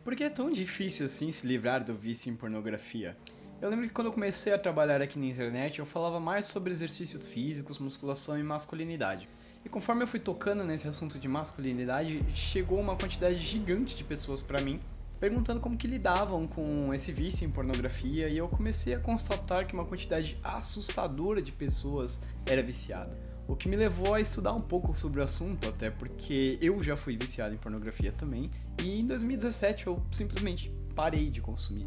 Por que é tão difícil assim se livrar do vício em pornografia? Eu lembro que quando eu comecei a trabalhar aqui na internet, eu falava mais sobre exercícios físicos, musculação e masculinidade. E conforme eu fui tocando nesse assunto de masculinidade, chegou uma quantidade gigante de pessoas pra mim, perguntando como que lidavam com esse vício em pornografia, e eu comecei a constatar que uma quantidade assustadora de pessoas era viciada. O que me levou a estudar um pouco sobre o assunto, até porque eu já fui viciado em pornografia também, e em 2017 eu simplesmente parei de consumir.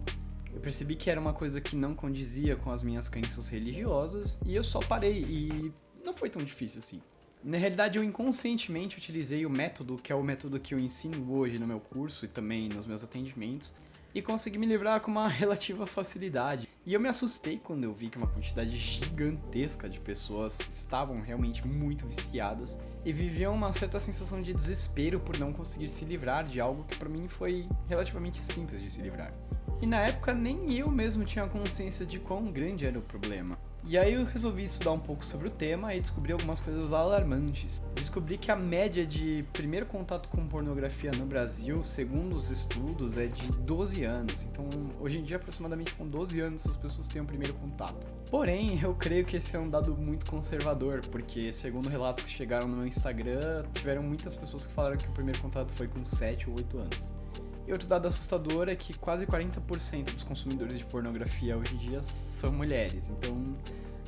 Eu percebi que era uma coisa que não condizia com as minhas crenças religiosas, e eu só parei, e não foi tão difícil assim. Na realidade, eu inconscientemente utilizei o método, que é o método que eu ensino hoje no meu curso e também nos meus atendimentos, e consegui me livrar com uma relativa facilidade. E eu me assustei quando eu vi que uma quantidade gigantesca de pessoas estavam realmente muito viciadas e viviam uma certa sensação de desespero por não conseguir se livrar de algo que pra mim foi relativamente simples de se livrar. E na época nem eu mesmo tinha consciência de quão grande era o problema. E aí eu resolvi estudar um pouco sobre o tema e descobri algumas coisas alarmantes. Descobri que a média de primeiro contato com pornografia no Brasil, segundo os estudos, é de 12 anos. Então, hoje em dia, aproximadamente com 12 anos, as pessoas têm o primeiro contato. Porém, eu creio que esse é um dado muito conservador, porque segundo relatos que chegaram no meu Instagram, tiveram muitas pessoas que falaram que o primeiro contato foi com 7 ou 8 anos. E outro dado assustador é que quase 40% dos consumidores de pornografia hoje em dia são mulheres, então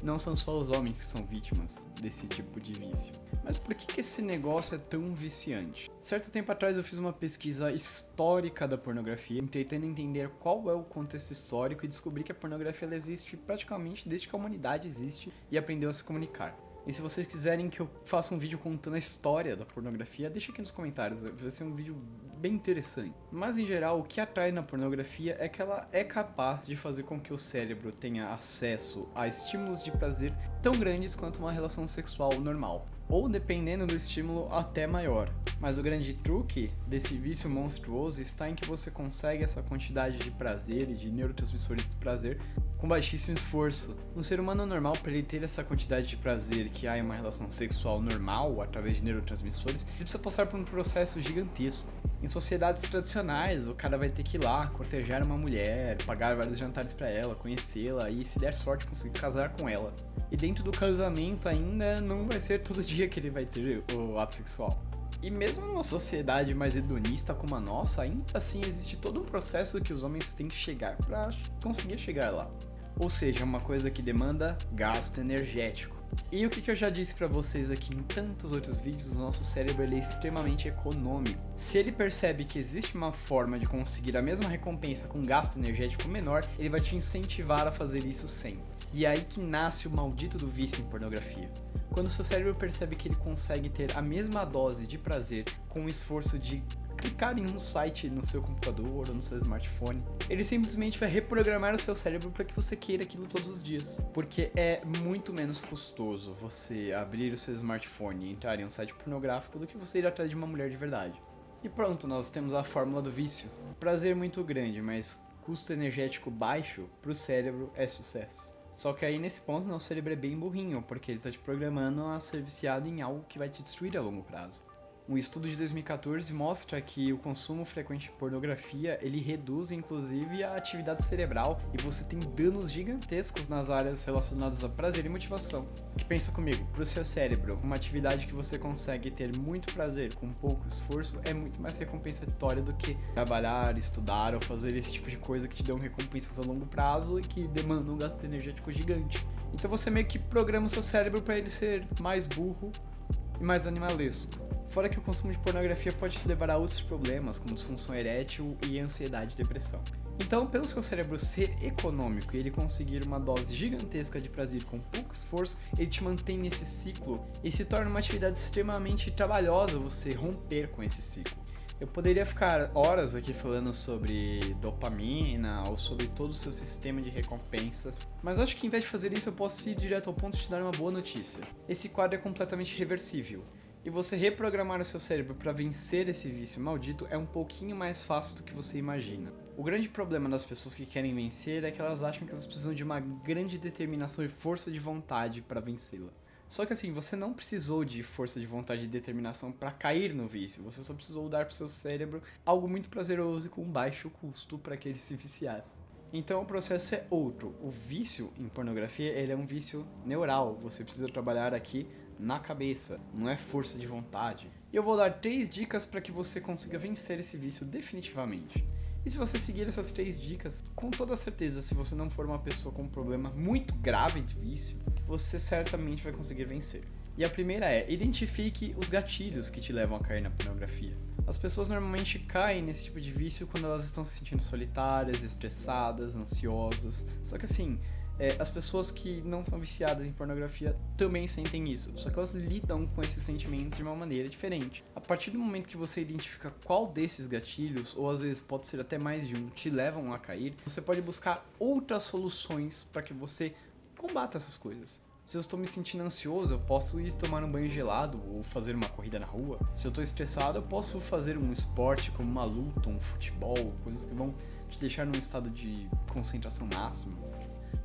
não são só os homens que são vítimas desse tipo de vício. Mas por que esse negócio é tão viciante? Certo tempo atrás eu fiz uma pesquisa histórica da pornografia, tentando entender qual é o contexto histórico e descobri que a pornografia ela existe praticamente desde que a humanidade existe e aprendeu a se comunicar. E se vocês quiserem que eu faça um vídeo contando a história da pornografia, deixa aqui nos comentários, vai ser um vídeo bem interessante. Mas em geral, o que atrai na pornografia é que ela é capaz de fazer com que o cérebro tenha acesso a estímulos de prazer tão grandes quanto uma relação sexual normal, ou dependendo do estímulo até maior. Mas o grande truque desse vício monstruoso está em que você consegue essa quantidade de prazer e de neurotransmissores do prazer com baixíssimo esforço. Um ser humano normal, para ele ter essa quantidade de prazer que há em uma relação sexual normal, através de neurotransmissores, ele precisa passar por um processo gigantesco. Em sociedades tradicionais, o cara vai ter que ir lá, cortejar uma mulher, pagar vários jantares para ela, conhecê-la e, se der sorte, conseguir casar com ela. E dentro do casamento ainda não vai ser todo dia que ele vai ter o ato sexual. E mesmo numa sociedade mais hedonista como a nossa, ainda assim existe todo um processo que os homens têm que chegar para conseguir chegar lá. Ou seja, uma coisa que demanda gasto energético. E o que eu já disse pra vocês aqui em tantos outros vídeos, o nosso cérebro ele é extremamente econômico. Se ele percebe que existe uma forma de conseguir a mesma recompensa com gasto energético menor, ele vai te incentivar a fazer isso sempre. E é aí que nasce o maldito do vício em pornografia. Quando seu cérebro percebe que ele consegue ter a mesma dose de prazer com o esforço de clicar em um site no seu computador ou no seu smartphone, ele simplesmente vai reprogramar o seu cérebro para que você queira aquilo todos os dias. Porque é muito menos custoso você abrir o seu smartphone e entrar em um site pornográfico do que você ir atrás de uma mulher de verdade. E pronto, nós temos a fórmula do vício. Prazer muito grande, mas custo energético baixo para o cérebro é sucesso. Só que aí nesse ponto nosso cérebro é bem burrinho, porque ele tá te programando a ser viciado em algo que vai te destruir a longo prazo. Um estudo de 2014 mostra que o consumo frequente de pornografia, ele reduz inclusive a atividade cerebral e você tem danos gigantescos nas áreas relacionadas a prazer e motivação. Que pensa comigo, pro seu cérebro, uma atividade que você consegue ter muito prazer com pouco esforço é muito mais recompensatória do que trabalhar, estudar ou fazer esse tipo de coisa que te dão recompensas a longo prazo e que demandam um gasto energético gigante. Então você meio que programa o seu cérebro para ele ser mais burro e mais animalesco. Fora que o consumo de pornografia pode te levar a outros problemas, como disfunção erétil e ansiedade e depressão. Então, pelo seu cérebro ser econômico e ele conseguir uma dose gigantesca de prazer com pouco esforço, ele te mantém nesse ciclo e se torna uma atividade extremamente trabalhosa você romper com esse ciclo. Eu poderia ficar horas aqui falando sobre dopamina ou sobre todo o seu sistema de recompensas, mas acho que em vez de fazer isso eu posso ir direto ao ponto de te dar uma boa notícia. Esse quadro é completamente reversível. E você reprogramar o seu cérebro para vencer esse vício maldito é um pouquinho mais fácil do que você imagina. O grande problema das pessoas que querem vencer é que elas acham que elas precisam de uma grande determinação e força de vontade para vencê-la. Só que assim, você não precisou de força de vontade e determinação para cair no vício, você só precisou dar pro seu cérebro algo muito prazeroso e com baixo custo para que ele se viciasse. Então o processo é outro. O vício em pornografia, ele é um vício neural. Você precisa trabalhar aqui na cabeça, não é força de vontade. E eu vou dar 3 dicas para que você consiga vencer esse vício definitivamente. E se você seguir essas 3 dicas, com toda certeza, se você não for uma pessoa com um problema muito grave de vício, você certamente vai conseguir vencer. E a primeira é, identifique os gatilhos que te levam a cair na pornografia. As pessoas normalmente caem nesse tipo de vício quando elas estão se sentindo solitárias, estressadas, ansiosas. Só que assim, as pessoas que não são viciadas em pornografia também sentem isso, só que elas lidam com esses sentimentos de uma maneira diferente. A partir do momento que você identifica qual desses gatilhos, ou às vezes pode ser até mais de um, te levam a cair, você pode buscar outras soluções para que você combata essas coisas. Se eu estou me sentindo ansioso, eu posso ir tomar um banho gelado ou fazer uma corrida na rua. Se eu estou estressado, eu posso fazer um esporte como uma luta, um futebol, coisas que vão te deixar num estado de concentração máxima.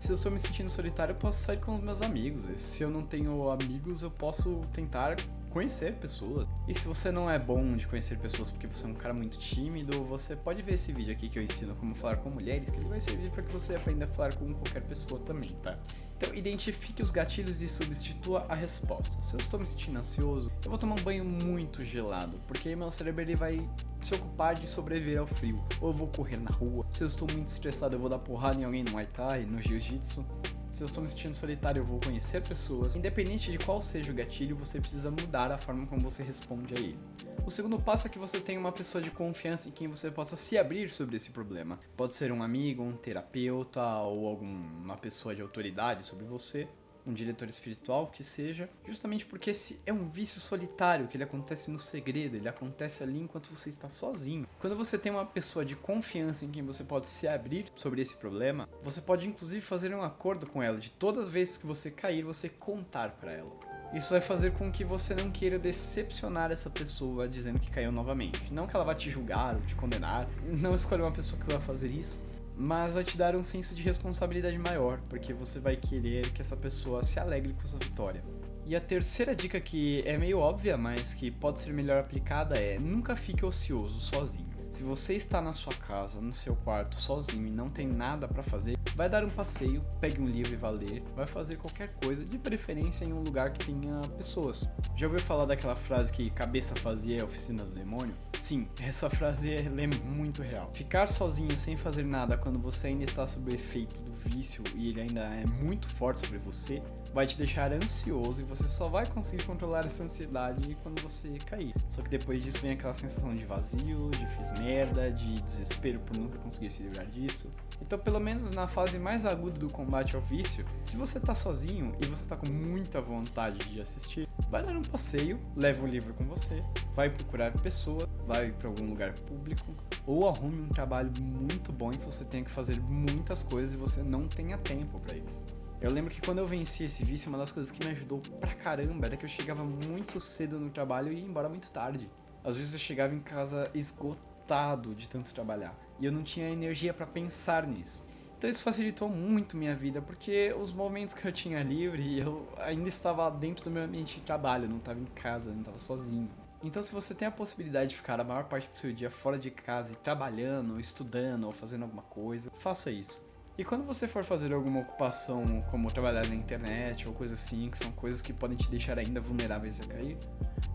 Se eu estou me sentindo solitário, eu posso sair com os meus amigos. E se eu não tenho amigos, eu posso tentar conhecer pessoas. E se você não é bom de conhecer pessoas porque você é um cara muito tímido, você pode ver esse vídeo aqui que eu ensino como falar com mulheres, que ele vai servir para que você aprenda a falar com qualquer pessoa também, tá? Então, identifique os gatilhos e substitua a resposta. Se eu estou me sentindo ansioso, eu vou tomar um banho muito gelado, porque aí meu cérebro ele vai se ocupar de sobreviver ao frio. Ou eu vou correr na rua. Se eu estou muito estressado, eu vou dar porrada em alguém no Muay Thai, no Jiu-Jitsu. Se eu estou me sentindo solitário, eu vou conhecer pessoas. Independente de qual seja o gatilho, você precisa mudar a forma como você responde a ele. O segundo passo é que você tenha uma pessoa de confiança em quem você possa se abrir sobre esse problema. Pode ser um amigo, um terapeuta ou alguma pessoa de autoridade sobre você, um diretor espiritual que seja, justamente porque esse é um vício solitário, que ele acontece no segredo, ele acontece ali enquanto você está sozinho. Quando você tem uma pessoa de confiança em quem você pode se abrir sobre esse problema, você pode inclusive fazer um acordo com ela, de todas as vezes que você cair, você contar para ela. Isso vai fazer com que você não queira decepcionar essa pessoa dizendo que caiu novamente. Não que ela vá te julgar ou te condenar, não escolha uma pessoa que vai fazer isso, mas vai te dar um senso de responsabilidade maior, porque você vai querer que essa pessoa se alegre com sua vitória. E a terceira dica, que é meio óbvia, mas que pode ser melhor aplicada, é nunca fique ocioso sozinho. Se você está na sua casa, no seu quarto, sozinho e não tem nada pra fazer, vai dar um passeio, pegue um livro e vá ler, vai fazer qualquer coisa, de preferência em um lugar que tenha pessoas. Já ouviu falar daquela frase que cabeça vazia é a oficina do demônio? Sim, essa frase é muito real. Ficar sozinho sem fazer nada quando você ainda está sob o efeito do vício e ele ainda é muito forte sobre você, vai te deixar ansioso e você só vai conseguir controlar essa ansiedade quando você cair. Só que depois disso vem aquela sensação de vazio, de fiz merda, de desespero por nunca conseguir se livrar disso. Então, pelo menos na fase mais aguda do combate ao vício, se você tá sozinho e você tá com muita vontade de assistir, vai dar um passeio, leva um livro com você, vai procurar pessoa, vai para algum lugar público, ou arrume um trabalho muito bom em que você tenha que fazer muitas coisas e você não tenha tempo para isso. Eu lembro que quando eu venci esse vício, uma das coisas que me ajudou pra caramba era que eu chegava muito cedo no trabalho e ia embora muito tarde. Às vezes eu chegava em casa esgotado de tanto trabalhar e eu não tinha energia pra pensar nisso. Então isso facilitou muito minha vida, porque os momentos que eu tinha livre, eu ainda estava dentro do meu ambiente de trabalho, eu não estava em casa, eu não estava sozinho. Então, se você tem a possibilidade de ficar a maior parte do seu dia fora de casa e trabalhando, estudando ou fazendo alguma coisa, faça isso. E quando você for fazer alguma ocupação, como trabalhar na internet ou coisa assim, que são coisas que podem te deixar ainda vulneráveis a cair,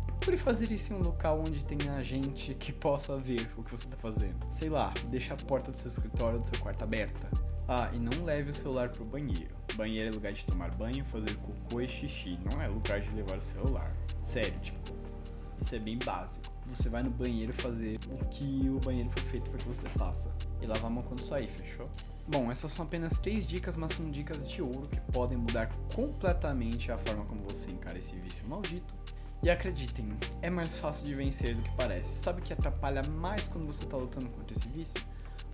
procure fazer isso em um local onde tenha gente que possa ver o que você está fazendo. Sei lá, deixa a porta do seu escritório ou do seu quarto aberta. Ah, e não leve o celular pro banheiro. Banheiro é lugar de tomar banho, fazer cocô e xixi, não é lugar de levar o celular. Sério, tipo, isso é bem básico. Você vai no banheiro fazer o que o banheiro foi feito para que você faça. E lavar a mão quando sair, fechou? Bom, essas são apenas 3 dicas, mas são dicas de ouro que podem mudar completamente a forma como você encara esse vício maldito. E acreditem, é mais fácil de vencer do que parece. Sabe o que atrapalha mais quando você está lutando contra esse vício?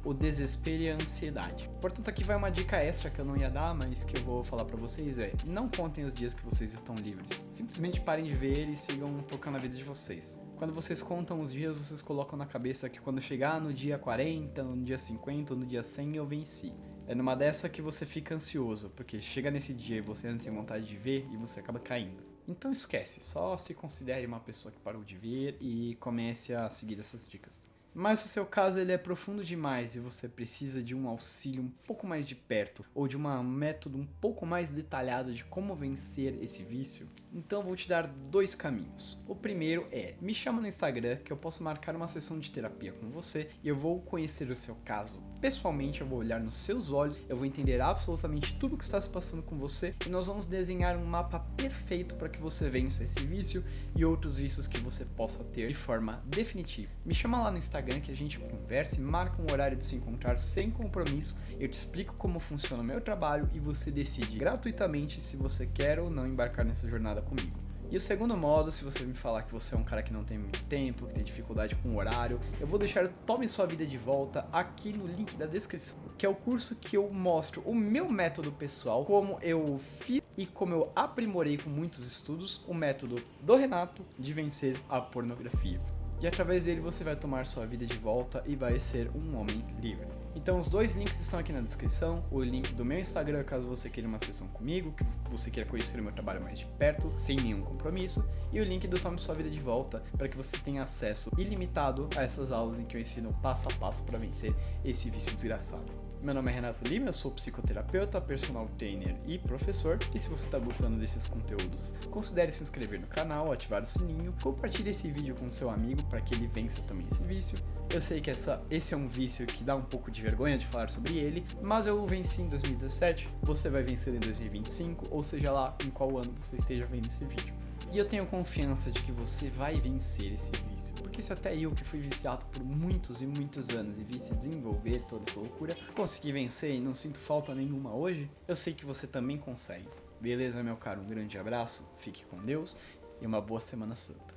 O desespero e a ansiedade. Portanto, aqui vai uma dica extra que eu não ia dar, mas que eu vou falar pra vocês, não contem os dias que vocês estão livres. Simplesmente parem de ver e sigam tocando a vida de vocês. Quando vocês contam os dias, vocês colocam na cabeça que quando chegar no dia 40, no dia 50, no dia 100, eu venci. É numa dessa que você fica ansioso, porque chega nesse dia e você não tem vontade de ver e você acaba caindo. Então esquece, só se considere uma pessoa que parou de ver e comece a seguir essas dicas. Mas se o seu caso ele é profundo demais e você precisa de um auxílio um pouco mais de perto ou de um método um pouco mais detalhado de como vencer esse vício, então vou te dar 2 caminhos. O primeiro é, me chama no Instagram que eu posso marcar uma sessão de terapia com você e eu vou conhecer o seu caso. Pessoalmente, eu vou olhar nos seus olhos, eu vou entender absolutamente tudo o que está se passando com você e nós vamos desenhar um mapa perfeito para que você vença esse vício e outros vícios que você possa ter de forma definitiva. Me chama lá no Instagram que a gente conversa e marca um horário de se encontrar sem compromisso. Eu te explico como funciona o meu trabalho e você decide gratuitamente se você quer ou não embarcar nessa jornada comigo. E o segundo modo, se você me falar que você é um cara que não tem muito tempo, que tem dificuldade com o horário, eu vou deixar o Tome Sua Vida de Volta aqui no link da descrição, que é o curso que eu mostro o meu método pessoal, como eu fiz e como eu aprimorei com muitos estudos o método do Renato de vencer a pornografia. E através dele você vai tomar sua vida de volta e vai ser um homem livre. Então os 2 links estão aqui na descrição, o link do meu Instagram caso você queira uma sessão comigo, que você queira conhecer o meu trabalho mais de perto, sem nenhum compromisso, e o link do Tome Sua Vida de Volta para que você tenha acesso ilimitado a essas aulas em que eu ensino passo a passo para vencer esse vício desgraçado. Meu nome é Renato Lima, eu sou psicoterapeuta, personal trainer e professor. E se você está gostando desses conteúdos, considere se inscrever no canal, ativar o sininho, compartilhe esse vídeo com seu amigo para que ele vença também esse vício. Eu sei que esse é um vício que dá um pouco de vergonha de falar sobre ele, mas eu venci em 2017, você vai vencer em 2025, ou seja lá em qual ano você esteja vendo esse vídeo. E eu tenho confiança de que você vai vencer esse vício, porque se até eu, que fui viciado por muitos e muitos anos e vi se desenvolver toda essa loucura, consegui vencer e não sinto falta nenhuma hoje, eu sei que você também consegue. Beleza, meu caro? Um grande abraço, fique com Deus e uma boa Semana Santa.